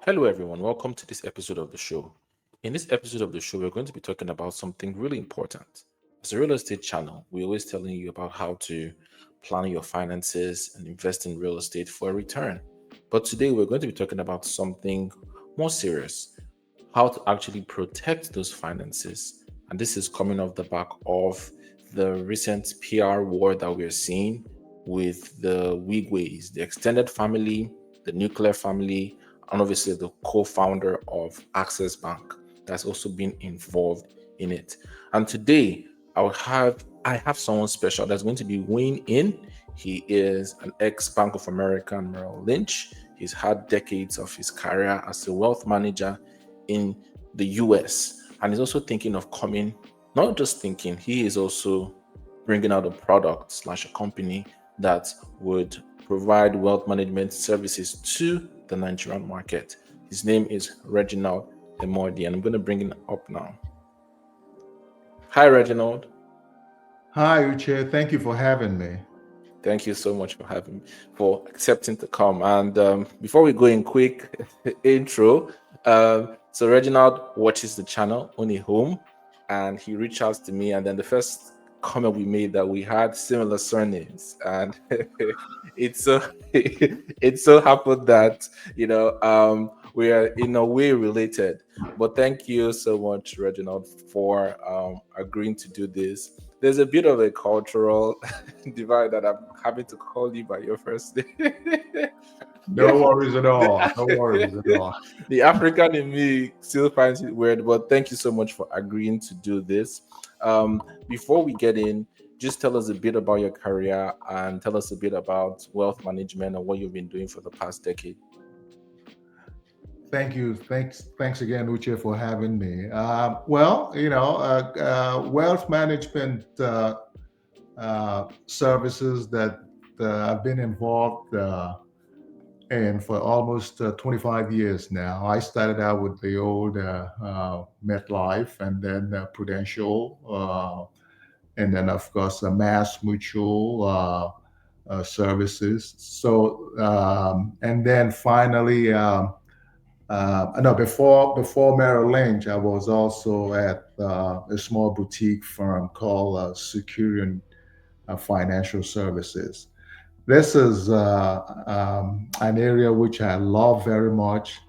Hello, everyone. Welcome to this episode of the show. In this episode of the show, we're going to be talking about something really important. As a real estate channel, we're always telling you about how to plan your finances and invest in real estate for a return. But today, we're going to be talking about something more serious, how to actually protect those finances. And this is coming off the back of the recent PR war that we're seeing with the Wigways, the extended family, the nuclear family, and obviously the co-founder of Access Bank that's also been involved in it. And today I have someone special that's going to be weighing in. He is an ex-Bank of America and Merrill Lynch. He's had decades of his career as a wealth manager in the US, and he's also thinking of coming, not just thinking, he is also bringing out a product slash a company that would provide wealth management services to the Nigerian market. His name is Reginald Emordi, and I'm going to bring him up now. Hi, Reginald. Hi, Uche. Thank you for having me. Thank you so much for accepting to come. And before we go in, quick intro. So Reginald watches the channel Ownahome, and he reached out to me. And then the first comment we made that we had similar surnames, and it's so it so happened that we are in a way related. But thank you so much, Reginald, for agreeing to do this. There's a bit of a cultural divide that I'm having to call you by your first name. No worries at all. No worries at all. The African in me still finds it weird, but thank you so much for agreeing to do this. Before we get in, just tell us a bit about your career and tell us a bit about wealth management and what you've been doing for the past decade. Thank you. Thanks again, Uche, for having me. Wealth management services that I've been involved in for almost 25 years now. I started out with the old MetLife, and then Prudential, and then of course Mass Mutual services. So and then finally. No, before Merrill Lynch, I was also at a small boutique firm called Securian Financial Services. This is an area which I love very much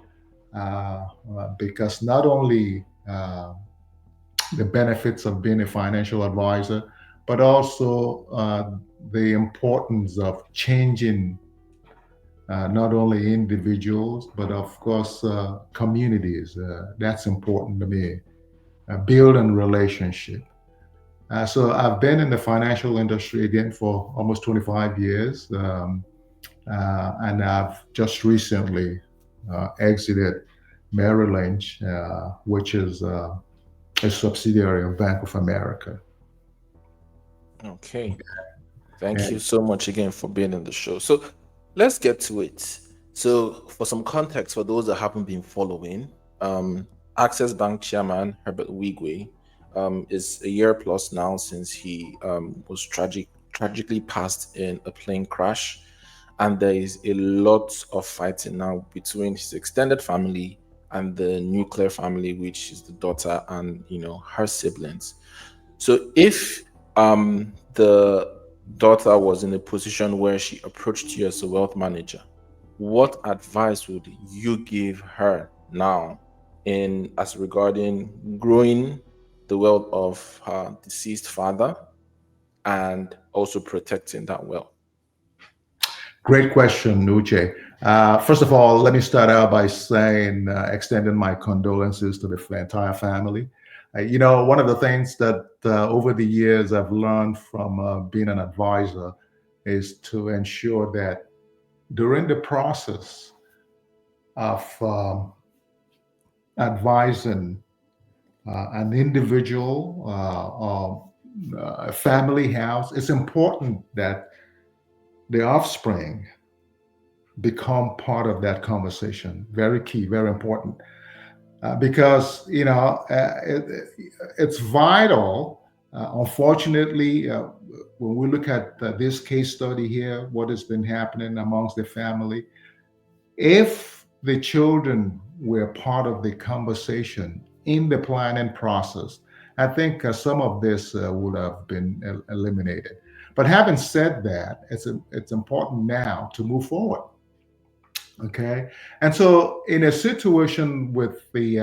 because not only the benefits of being a financial advisor, but also the importance of changing not only individuals, but of course, communities. That's important to me. Building relationship. So I've been in the financial industry again for almost 25 years, and I've just recently exited Merrill Lynch, which is a subsidiary of Bank of America. Okay. Thank you And so much again for being on the show. So let's get to it. So, for some context, for those that haven't been following, Access Bank Chairman Herbert Wigwe is a year plus now since he was tragically passed in a plane crash, and there is a lot of fighting now between his extended family and the nuclear family, which is the daughter and her siblings. So if the daughter was in a position where she approached you as a wealth manager, what advice would you give her now in as regarding growing the wealth of her deceased father and also protecting that wealth? great question, Uche. First of all, let me start out by saying, extending my condolences to the entire family. One of the things that over the years I've learned from being an advisor is to ensure that during the process of advising an individual or a family house, it's important that the offspring become part of that conversation. Very key, very important. Because it's vital. Unfortunately, when we look at this case study here, what has been happening amongst the family, if the children we're part of the conversation in the planning process, I think some of this would have been eliminated. But having said that, it's important now to move forward. Okay, and so in a situation with the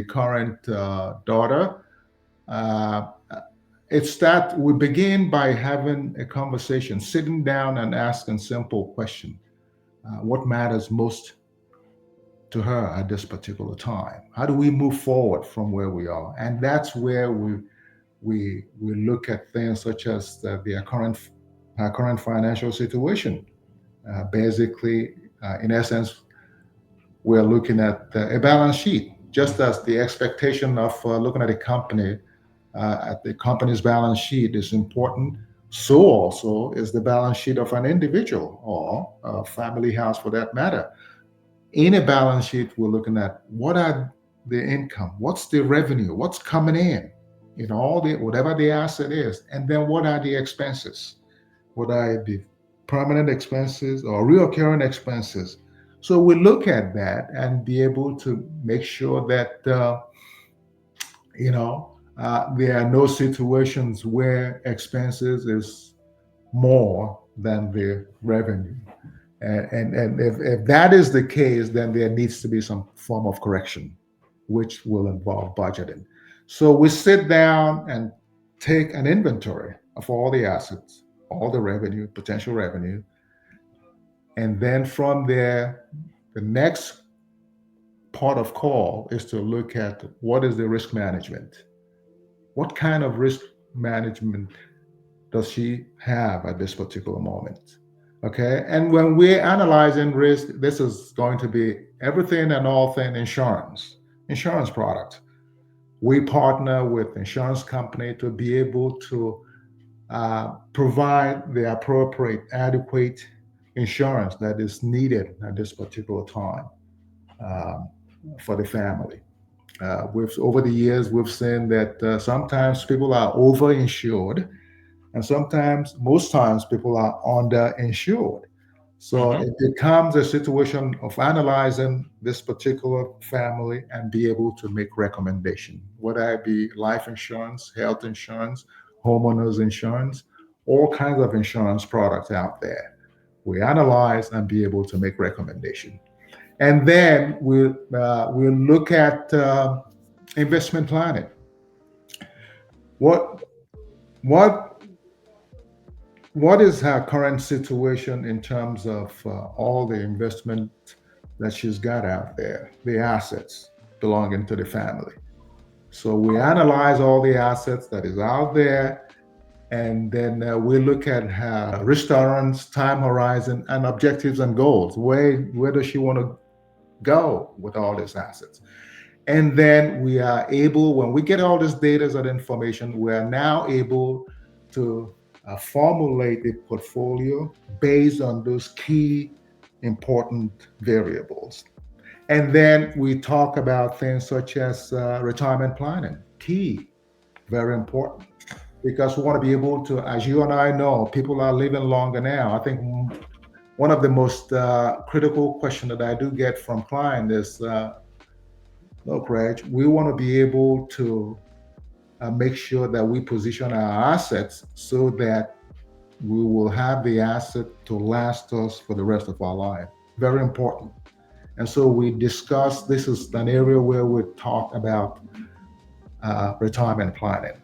current daughter, uh, it's that we begin by having a conversation, sitting down and asking simple question: what matters most to her at this particular time? How do we move forward from where we are? And that's where we look at things such as their current financial situation. Basically, in essence, we're looking at a balance sheet, just as the expectation of looking at the company's balance sheet is important. So also is the balance sheet of an individual or a family house, for that matter. In a balance sheet, we're looking at what are the income, what's the revenue, what's coming in all the whatever the asset is, and then what are the expenses, what are the permanent expenses or recurring expenses. So we look at that and be able to make sure that there are no situations where expenses is more than the revenue. And if that is the case, then there needs to be some form of correction, which will involve budgeting. So we sit down and take an inventory of all the assets, all the revenue, potential revenue. And then from there, the next part of call is to look at what is the risk management. What kind of risk management does she have at this particular moment? Okay. And when we're analyzing risk, this is going to be everything and all thing insurance product. We partner with insurance company to be able to provide the appropriate, adequate insurance that is needed at this particular time um, for the family. We've over the years we've seen that sometimes people are overinsured, and sometimes, most times, people are underinsured. So Mm-hmm. it becomes a situation of analyzing this particular family and be able to make recommendation, whether it be life insurance, health insurance, homeowners insurance, all kinds of insurance products out there. We analyze and be able to make recommendation, and then we'll look at investment planning. What what what is her current situation in terms of all the investment that she's got out there, the assets belonging to the family? So we analyze all the assets that is out there, and then we look at her risk tolerance, time horizon, and objectives and goals. Where does she want to go with all these assets? And then we are able, when we get all this data and information, we are now able to formulate a portfolio based on those key important variables. And then we talk about things such as retirement planning, key, very important, because we want to be able to, as you and I know, people are living longer now. I think one of the most critical questions that I do get from clients is, look, Reg, we want to be able to make sure that we position our assets so that we will have the asset to last us for the rest of our life. Very important. And so we discuss, this is an area where we talk about retirement planning.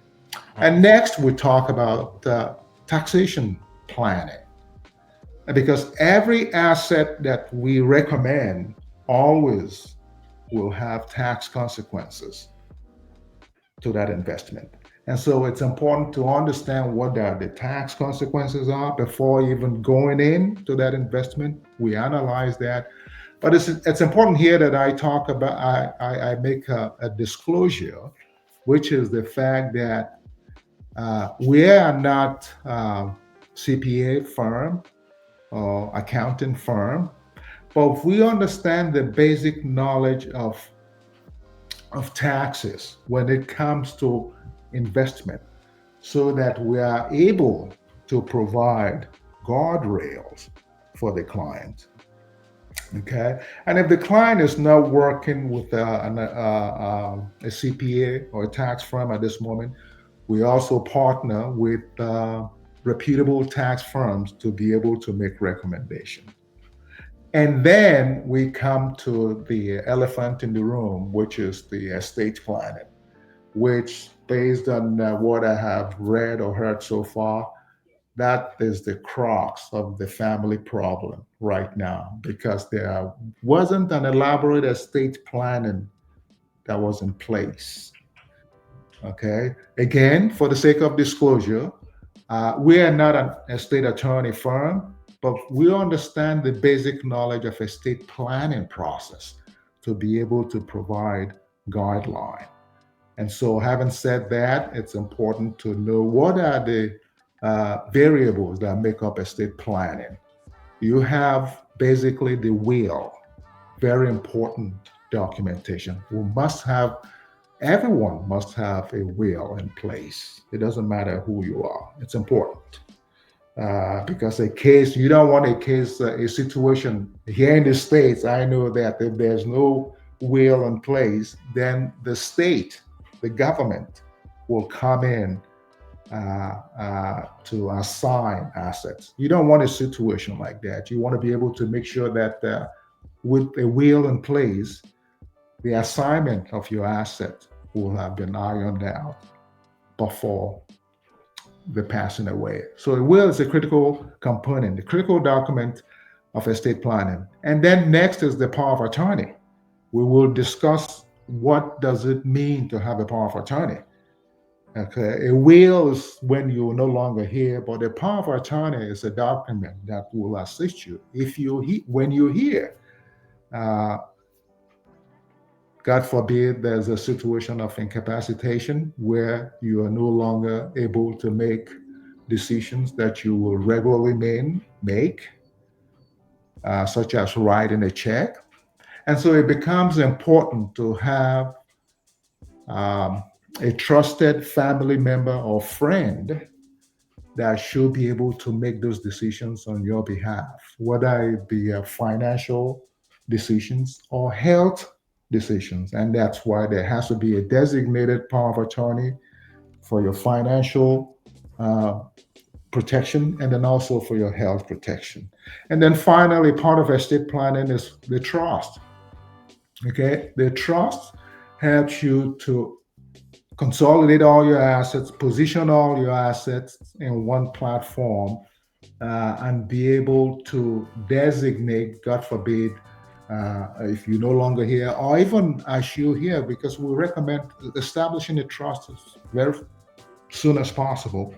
And next, we talk about taxation planning. Because every asset that we recommend always will have tax consequences to that investment. And so it's important to understand what the tax consequences are before even going into that investment. We analyze that. But it's important here that I talk about, I make a disclosure, which is the fact that we are not CPA firm or accounting firm, but we understand the basic knowledge of taxes when it comes to investment, so that we are able to provide guardrails for the client. Okay. And if the client is not working with a CPA or a tax firm at this moment, we also partner with reputable tax firms to be able to make recommendations. And then we come to the elephant in the room, which is the estate planning, which, based on what I have read or heard so far, that is the crux of the family problem right now, because there wasn't an elaborate estate planning that was in place. Okay. Again, for the sake of disclosure, we are not an estate attorney firm, but we understand the basic knowledge of estate planning process to be able to provide guideline. And so, having said that, it's important to know what are the variables that make up estate planning. You have basically the will, very important documentation. We must have Everyone must have a will in place. It doesn't matter who you are. It's important because a case you don't want a situation here in the states. I know that if there's no will in place, then the state, the government, will come in to assign assets. You don't want a situation like that. You want to be able to make sure that with a will in place, the assignment of your asset will have been ironed out before the passing away. So a will is a critical component, the critical document of estate planning. And then next is the power of attorney. We will discuss what does it mean to have a power of attorney. Okay, a will is when you're no longer here, but a power of attorney is a document that will assist you if when you're here. Uh, God forbid there's a situation of incapacitation where you are no longer able to make decisions that you will regularly make, such as writing a check. And so it becomes important to have um, a trusted family member or friend that should be able to make those decisions on your behalf, whether it be financial decisions or health decisions. And that's why there has to be a designated power of attorney for your financial uh, protection and then also for your health protection. And then finally, part of estate planning is the trust. Okay, the trust helps you to consolidate all your assets, position all your assets in one platform, and be able to designate, God forbid, if you're no longer here, or even as you're here, because we recommend establishing a trust as very soon as possible.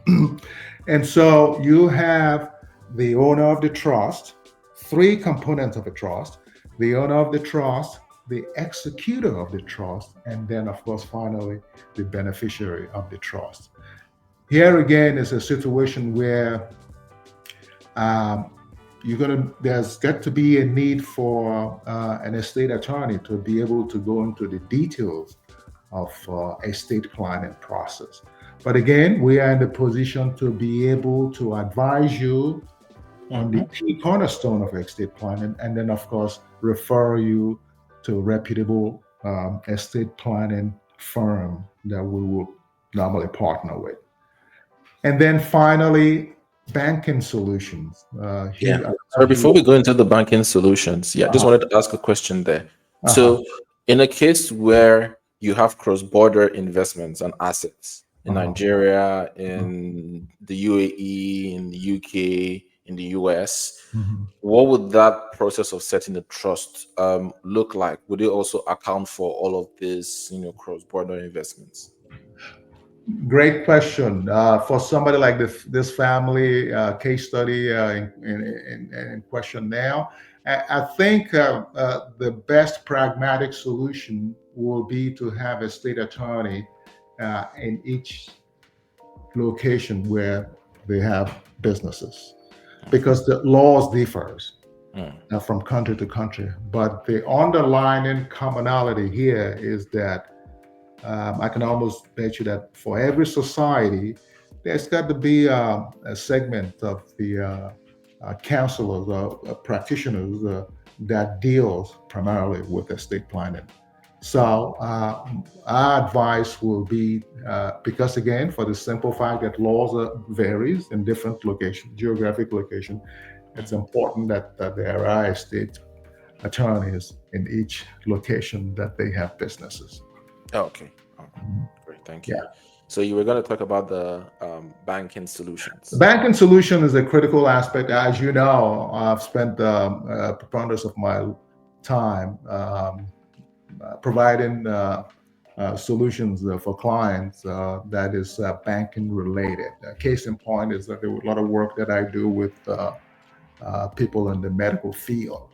And so you have the owner of the trust, three components of a trust: the owner of the trust, the executor of the trust, and then, of course, finally, the beneficiary of the trust. Here again is a situation where um, there's got to be a need for an estate attorney to be able to go into the details of estate planning process. But again, we are in the position to be able to advise you on the Mhm. key cornerstone of estate planning, and then, of course, refer you to a reputable estate planning firm that we will normally partner with. And then finally, banking solutions. Yeah. Here, Sorry, here, before we go into the banking solutions, yeah, I just uh-huh, wanted to ask a question there. uh-huh, So, in a case where you have cross-border investments and assets in uh-huh. Nigeria, Uh-huh. in the UAE, in the UK, in the US, Mhm. what would that process of setting a trust look like? Would it also account for all of this, cross-border investments? Great question. For somebody like this family case study in question now, I think the best pragmatic solution will be to have a state attorney in each location where they have businesses, because the laws differs Mm. from country to country. But the underlying commonality here is that I can almost bet you that for every society, there's got to be a segment of the counselors, practitioners that deals primarily with estate planning. So our advice will be because again, for the simple fact that laws varies in different locations, geographic location, it's Mhm. important that there are estate attorneys in each location that they have businesses. Oh, okay. Oh, Mhm. great. Thank you. Yeah. So you were going to talk about the banking solutions. Banking solution is a critical aspect. As you know, I've spent preponderance of my time providing solutions for clients that is banking related. Case in point is that there was a lot of work that I do with people in the medical field,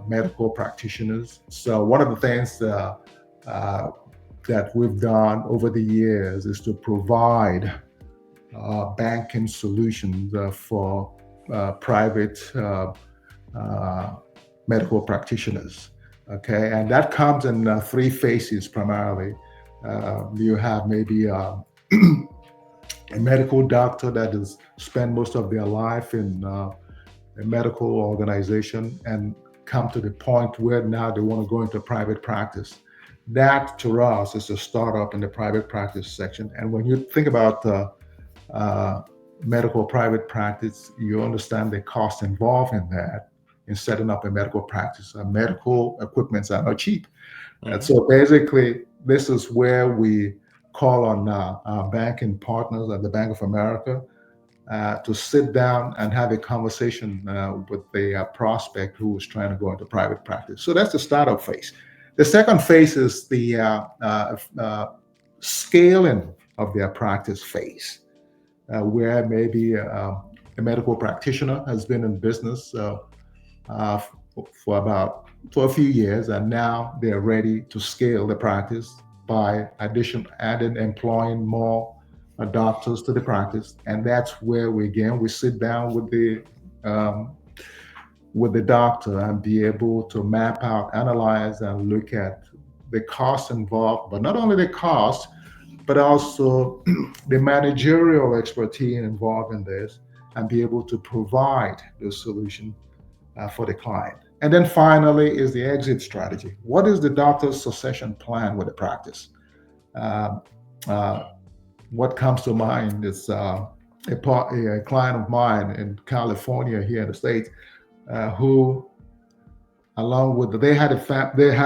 medical practitioners. So one of the things uh, that we've done over the years is to provide banking solutions for private uh, medical practitioners. Okay, and that comes in three phases primarily. You have maybe a medical doctor that is spend most of their life in a medical organization and come to the point where now they want to go into private practice. That to us is a startup in the private practice section. And when you think about uh, medical private practice, you understand the cost involved in that in setting up a medical practice. Medical equipments are not cheap. And Mm-hmm. so basically, this is where we call on our banking partners at the Bank of America to sit down and have a conversation with the prospect who is trying to go into private practice. So that's the startup phase. The second phase is the scaling of their practice phase, where maybe a medical practitioner has been in business uh, for about for a few years, and now they're ready to scale the practice by adding employing more doctors to the practice, and that's where we sit down um, with the doctor and be able to map out, analyze, and look at the costs involved, but not only the cost, but also the managerial expertise involved in this, and be able to provide the solution for the client. And then finally is the exit strategy. What is the doctor's succession plan with the practice? Um, uh, what comes to mind is a client of mine in California here in the States who, along with they have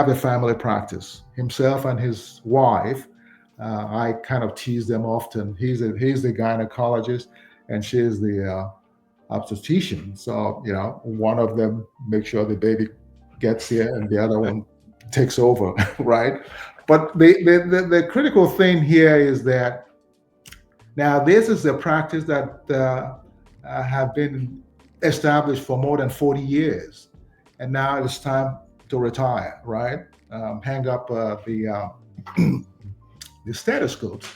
a family practice. Himself and his wife. I kind of tease them often. He's the gynecologist, and she's the obstetrician. So one of them makes sure the baby gets here, and the other one takes over, right? But the critical thing here is that now this is a practice that have been established for more than 40 years, and now it's time to retire, right? Hang up the stethoscopes,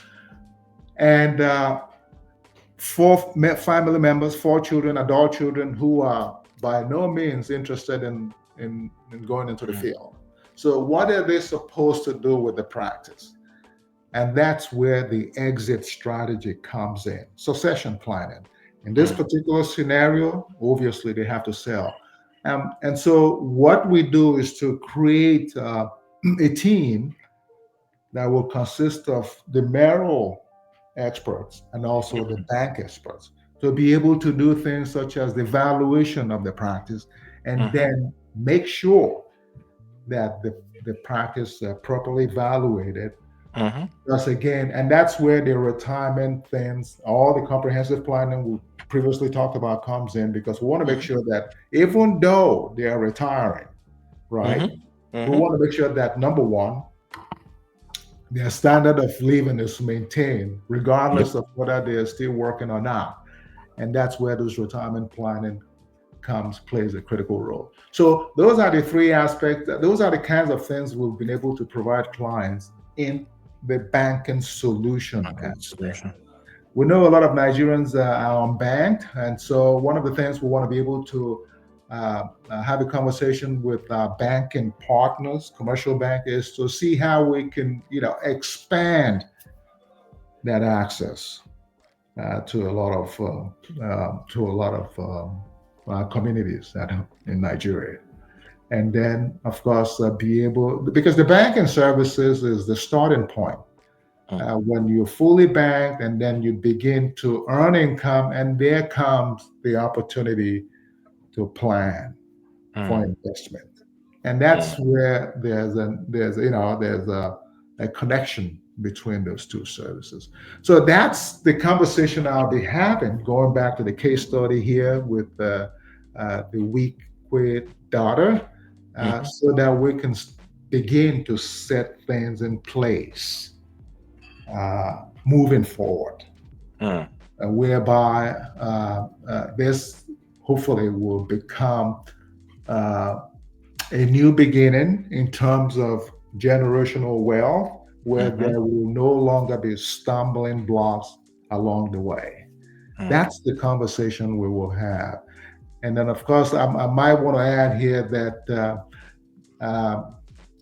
and four family members, four children, adult children who are by no means interested in going into the Mm-hmm. field. So what are they supposed to do with the practice? And that's where the exit strategy comes in. Succession planning. In this particular scenario, obviously they have to sell. And so what we do is to create a team that will consist of the Merrill experts and also the bank experts to be able to do things such as the valuation of the practice and Mm-hmm. then make sure that the practice properly evaluated. Mm-hmm. Thus again, and that's where the retirement things, all the comprehensive planning we previously talked about comes in, because we want to make Mm-hmm. sure that even though they are retiring, right, Mm-hmm. we Mm-hmm. want to make sure that number one, their standard of living is maintained, Yep. regardless of whether they're still working or not. And that's where this retirement planning plays a critical role. So those are the three aspects. Those are the kinds of things we've been able to provide clients in the banking solution Okay. aspect. Solution. We know a lot of Nigerians are unbanked, and so one of the things we want to be able to have a conversation with our banking partners, commercial bank, is to see how we can, expand that access to a lot of communities in Nigeria. And then, of course, be able, because the banking services is the starting point. mm, When you're fully banked and then you begin to earn income, and there comes the opportunity to plan for mm, investment. And mm, that's where there's a connection between those two services. So that's the conversation I'll be having, going back to the case study here with the weak quid daughter, mhm, so that we can begin to set things in place moving forward, mm, whereby this hopefully will become uh, a new beginning in terms of generational wealth, where mhm, there will no longer be stumbling blocks along the way. mm. That's the conversation we will have. And then, of course, I might want to add here that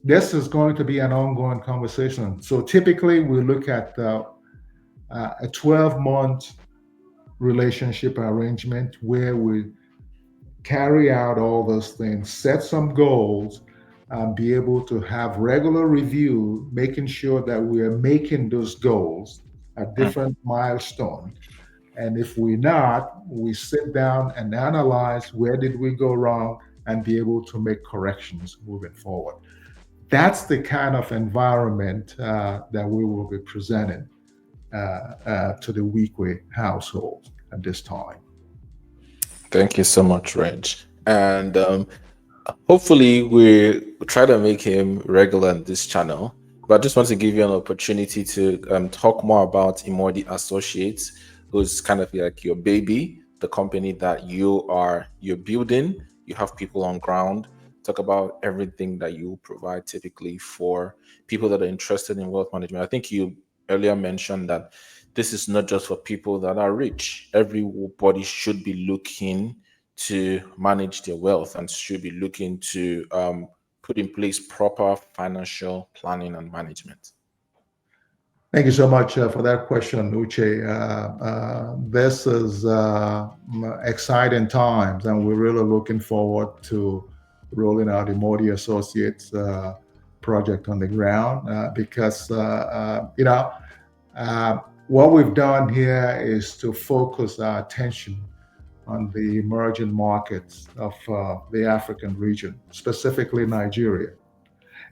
this is going to be an ongoing conversation. So typically, we look at a 12-month relationship arrangement where we carry out all those things, set some goals, be able to have regular review, making sure that we are making those goals at Mm. different milestones. And if we're not, we sit down and analyze where did we go wrong and be able to make corrections moving forward. That's the kind of environment that we will be presenting to the Weekway household at this time. Thank you so much, Reg. And hopefully we try to make him regular on this channel. But I just want to give you an opportunity to talk more about Emodi Associates, who's kind of like your baby, the company that you're building. You have people on ground. Talk about everything that you provide typically for people that are interested in wealth management. I think you earlier mentioned that this is not just for people that are rich. Everybody should be looking to manage their wealth and should be looking to put in place proper financial planning and management. Thank you so much for that question, Uche. This is exciting times, and we're really looking forward to rolling out the Emodi Associates project on the ground because, uh, what we've done here is to focus our attention on the emerging markets of the African region, specifically Nigeria.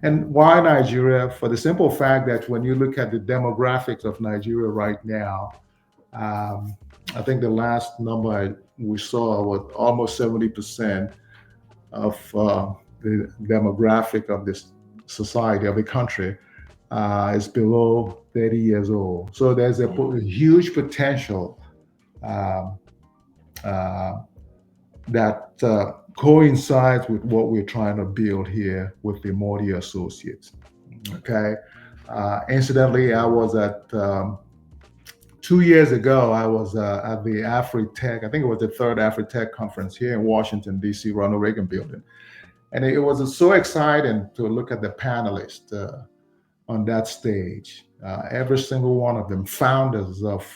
And why Nigeria? For the simple fact that when you look at the demographics of Nigeria right now, um, I think the last number we saw was almost 70% of the demographic of this society, of the country, is below 30 years old. So there's a huge potential um, uh, that coincides with what we're trying to build here with the Emodi Associates. Okay. Incidentally, I was at 2 years ago. I was at the AfriTech. I think it was the third AfriTech conference here in Washington D.C., Ronald Reagan Building, and it was so exciting to look at the panelists on that stage. Every single one of them, founders of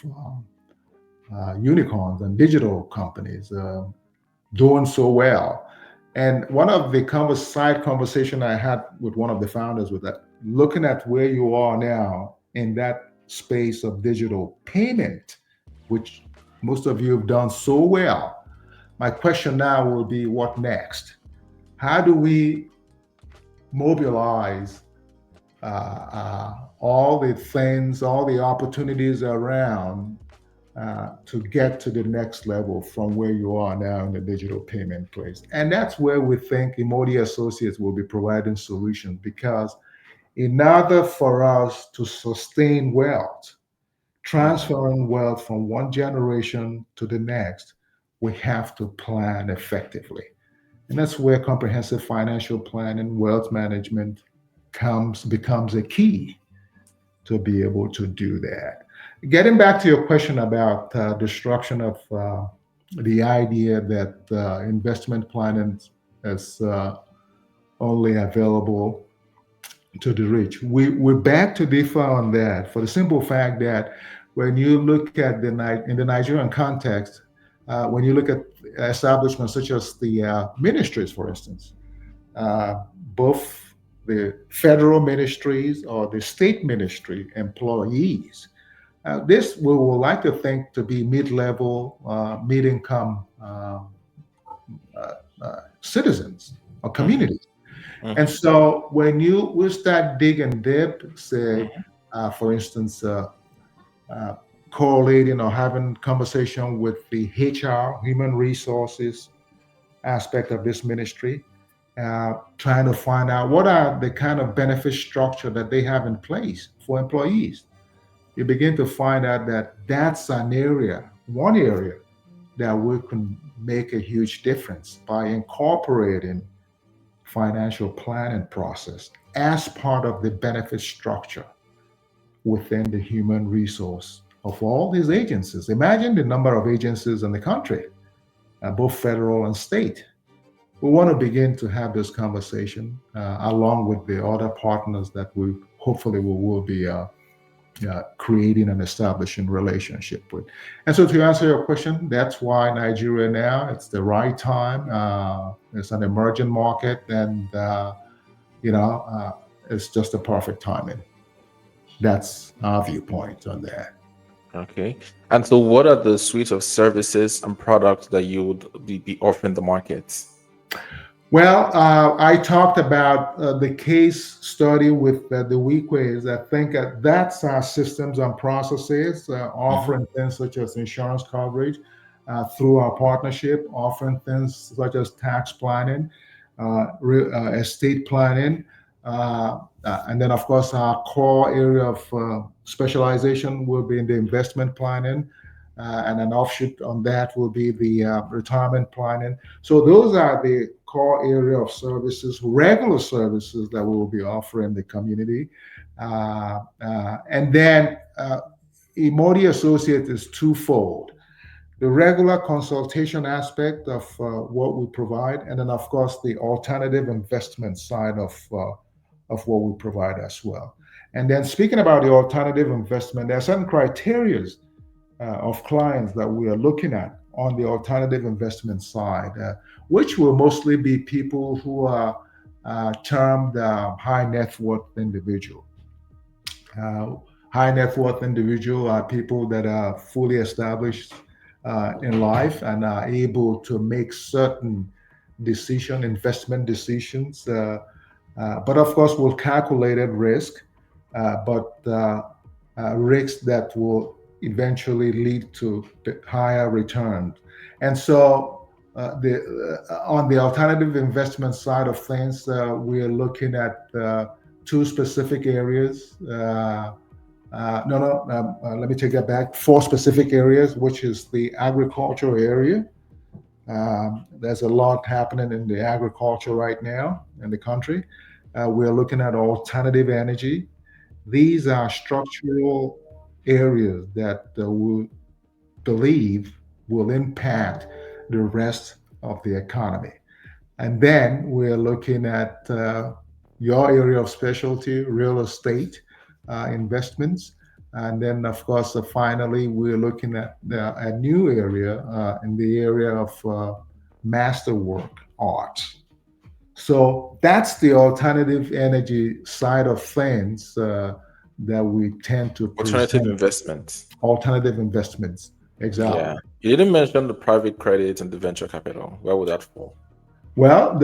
unicorns and digital companies, doing so well. And one of the side conversation I had with one of the founders was that looking at where you are now in that space of digital payment, which most of you have done so well. My question now will be, what next? How do we mobilize all the things, all the opportunities around to get to the next level from where you are now in the digital payment place? And that's where we think Emodi Associates will be providing solutions, because in order for us to sustain wealth, transferring wealth from one generation to the next, we have to plan effectively. And that's where comprehensive financial planning, wealth management becomes a key to be able to do that. Getting back to your question about destruction of the idea that investment planning is only available to the rich, we're back to differ on that, for the simple fact that when you look at in the Nigerian context, When you look at establishments such as the ministries, for instance, uh, both the federal ministries or the state ministry employees, this we would like to think to be mid-level, mid-income citizens or Mm-hmm. communities. And Mm-hmm. so when you will start digging deep, say, for instance, uh, correlating or having conversation with the HR, human resources aspect of this ministry, trying to find out what are the kind of benefit structure that they have in place for employees. You begin to find out that that's an area, one area that we can make a huge difference by incorporating financial planning process as part of the benefit structure within the human resource of all these agencies. Imagine the number of agencies in the country, both federal and state. We want to begin to have this conversation along with the other partners that we hopefully we will be creating and establishing relationship with. And so to answer your question, that's why Nigeria now, it's the right time. It's an emerging market, and you know, it's just the perfect timing. That's our viewpoint on that. Okay. And so, what are the suite of services and products that you would be offering the markets? Well, I talked about the case study with the Wigwe. I think that's our systems and processes, Mm-hmm. offering things such as insurance coverage through our partnership, offering things such as tax planning, estate planning, and then, of course, our core area of specialization will be in the investment planning, and an offshoot on that will be the retirement planning. So those are the core area of services, regular services that we will be offering the community. And then Emodi Associates is twofold. The regular consultation aspect of what we provide, and then of course the alternative investment side of what we provide as well. And then speaking about the alternative investment, there are certain criteria of clients that we are looking at on the alternative investment side, which will mostly be people who are termed high net worth individual. Uh, High net worth individual are people that are fully established in life and are able to make certain investment decisions, but of course with calculated risk, but risks that will eventually lead to higher returns. And so, on the alternative investment side of things, we are looking at two specific areas. No, no, let me take that back. Four specific areas, which is the agriculture area. There's a lot happening in the agriculture right now in the country. We're looking at alternative energy. These are structural areas that we believe will impact the rest of the economy. And then we're looking at your area of specialty, real estate investments. And then, of course, finally, we're looking at a new area in the area of masterwork arts. So that's the alternative energy side of things that we tend to Alternative present. investments. Alternative investments, exactly. Yeah. You didn't mention the private credit and the venture capital. Where would that fall? Well,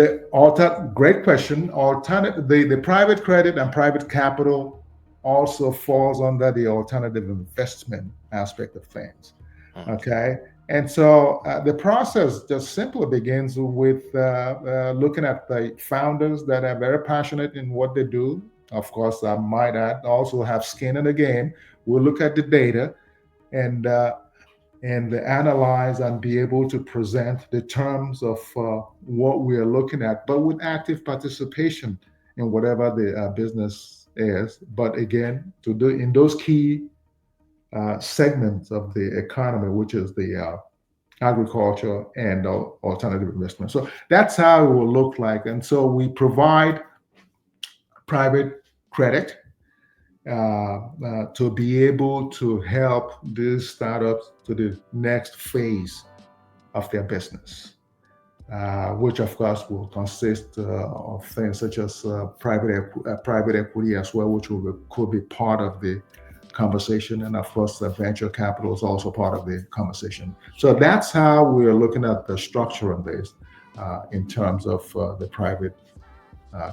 great question. Alternative, the private credit and private capital also falls under the alternative investment aspect of things. Okay. Okay, and so the process just simply begins with looking at the founders that are very passionate in what they do. Of course, I might add, also have skin in the game. We'll look at the data and analyze and be able to present the terms of what we are looking at, but with active participation in whatever the business is. But again, to do in those key segments of the economy, which is the agriculture and alternative investment. So that's how it will look like. And so we provide private credit to be able to help these startups to the next phase of their business, which of course will consist of things such as private equity as well, which could be part of the conversation, and of course, the venture capital is also part of the conversation. So that's how we're looking at the structure of this in terms of the private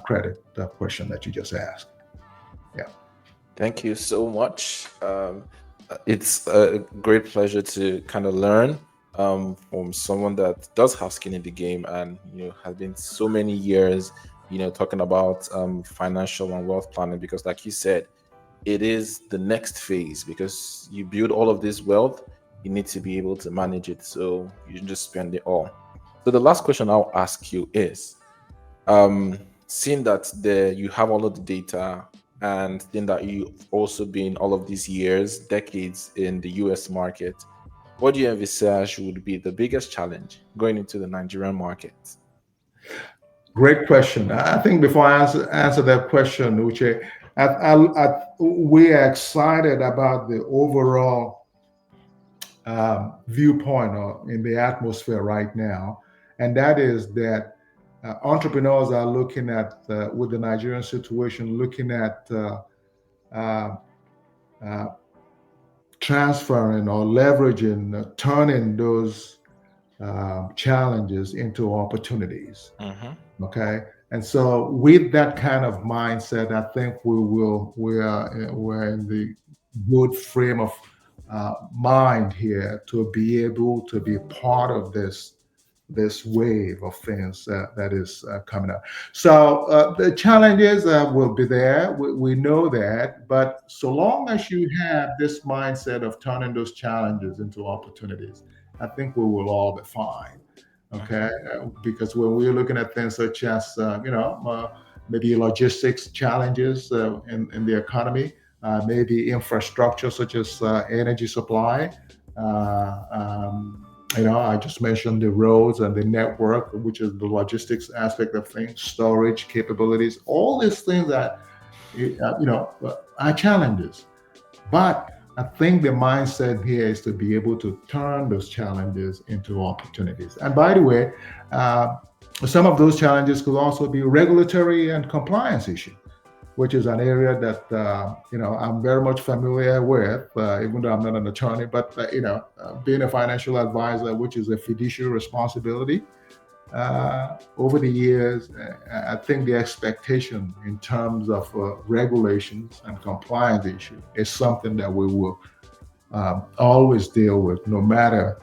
credit question that you just asked. Yeah. Thank you so much. It's a great pleasure to kind of learn from someone that does have skin in the game, and has been so many years, talking about financial and wealth planning. Because, like you said, it is the next phase. Because you build all of this wealth, you need to be able to manage it, so you can just spend it all. So the last question I'll ask you is, seeing that you have all of the data, and seeing that you've also been all of these years, decades in the US market, what do you envisage would be the biggest challenge going into the Nigerian market? Great question. I think before I answer that question, Uche, we are excited about the overall viewpoint in the atmosphere right now, and that is that entrepreneurs are looking at, with the Nigerian situation, looking at uh, uh, transferring or leveraging, turning those challenges into opportunities. Mm-hmm. Okay, and so with that kind of mindset, I think we're in the good frame of mind here to be able to be part of this wave of things that is coming up. So the challenges will be there. We know that, but so long as you have this mindset of turning those challenges into opportunities, I think we will all be fine. Okay, Mm-hmm. because when we're looking at things such as maybe logistics challenges in the economy, maybe infrastructure such as energy supply. Uh, um, I just mentioned the roads and the network, which is the logistics aspect of things, storage capabilities, all these things that are challenges. But I think the mindset here is to be able to turn those challenges into opportunities. And by the way, uh, some of those challenges could also be regulatory and compliance issue, which is an area that I'm very much familiar with, even though I'm not an attorney. But being a financial advisor, which is a fiduciary responsibility, over the years, I think the expectation in terms of regulations and compliance issue is something that we will always deal with, no matter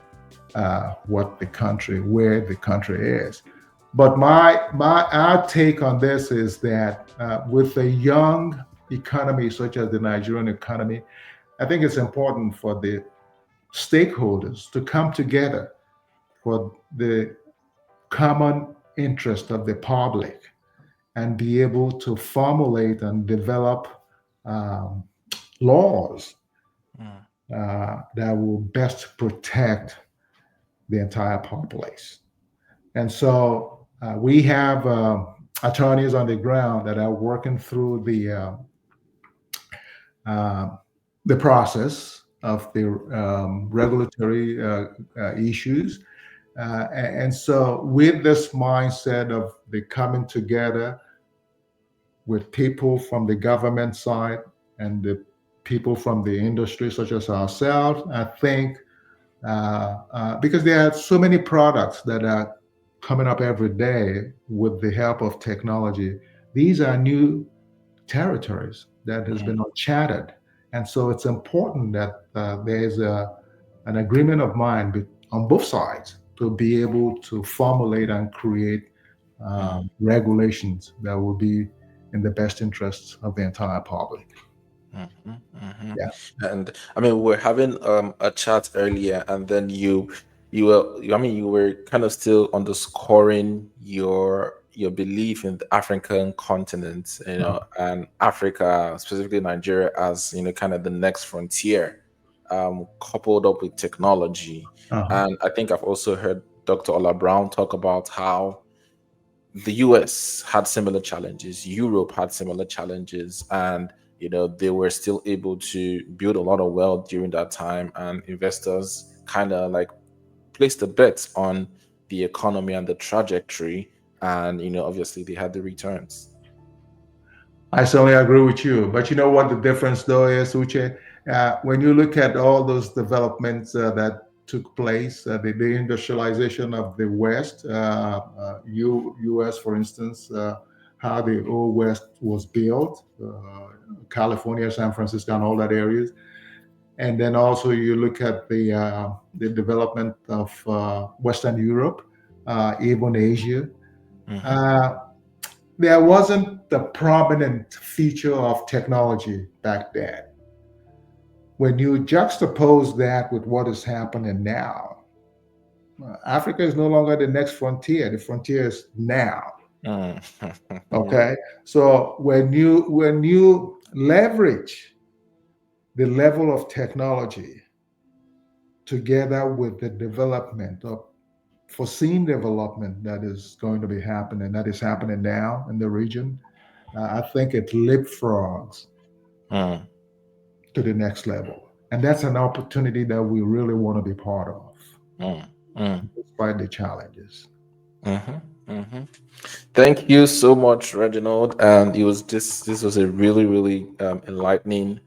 where the country is. But our take on this is that with a young economy such as the Nigerian economy, I think it's important for the stakeholders to come together for the common interest of the public and be able to formulate and develop um, laws Mm. that will best protect the entire populace. And so we have attorneys on the ground that are working through uh, the process of the regulatory issues. And so, with this mindset of the coming together with people from the government side and the people from the industry, such as ourselves, I think because there are so many products that are coming up every day with the help of technology, these are new territories that has Mm. been uncharted. And so it's important that there's an agreement of mind on both sides to be able to formulate and create Mm. regulations that will be in the best interests of the entire public. Mhm, mhm. Yeah. And I mean, we're having a chat earlier, and then you were kind of still underscoring your belief in the African continent, Uh-huh. and Africa, specifically Nigeria, as kind of the next frontier, coupled up with technology. Uh-huh. And I think I've also heard Dr. Ola Brown talk about how the US had similar challenges, Europe had similar challenges, and they were still able to build a lot of wealth during that time, and investors kind of like placed the bets on the economy and the trajectory, and obviously they had the returns. I certainly agree with you. But you know what the difference, though, is, Uche? When you look at all those developments that took place, the industrialization of the West, U.S., for instance, how the old West was built, California, San Francisco, and all that areas. And then also you look at the development of Western Europe, even Asia. Mm-hmm. Uh, there wasn't the prominent feature of technology back then. When you juxtapose that with what is happening now, Africa is no longer the next frontier. The frontier is now. Okay, so when you leverage the level of technology together with the development of foreseen development that is going to be happening, that is happening now in the region, I think it leapfrogs Mm, to the next level. And that's an opportunity that we really want to be part of, mm, mm, despite the challenges. mhm, mhm. Thank you so much, Reginald. And it was this was a really, really enlightening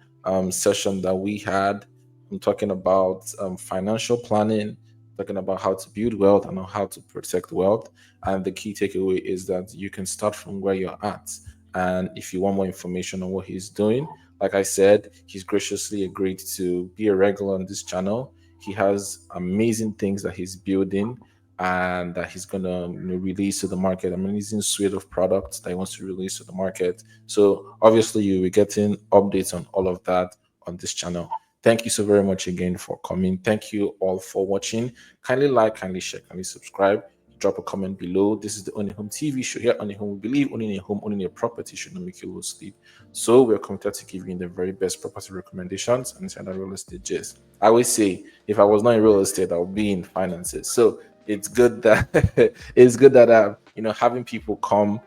session that we had. I'm talking about financial planning, talking about how to build wealth and how to protect wealth. And the key takeaway is that you can start from where you're at. And if you want more information on what he's doing, like I said, he's graciously agreed to be a regular on this channel. He has amazing things that he's building and that he's gonna release to the market. Amazing suite of products that he wants to release to the market. So obviously you'll be getting updates on all of that on this channel. Thank you so very much again for coming. Thank you all for watching. Kindly like, kindly share, kindly subscribe. Drop a comment below. This is the Ownahome TV show. Here Ownahome, we believe owning a home, owning a property should not make you lose sleep. So we're committed to giving you the very best property recommendations and insider real estate gist. I always say, if I was not in real estate, I would be in finances. So it's good that it's good that having people come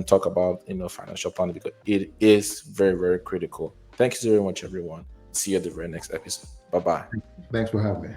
talk about financial planning, because it is very, very critical. Thank you so very much, everyone. See you at the very next episode. Bye bye. Thanks for having me.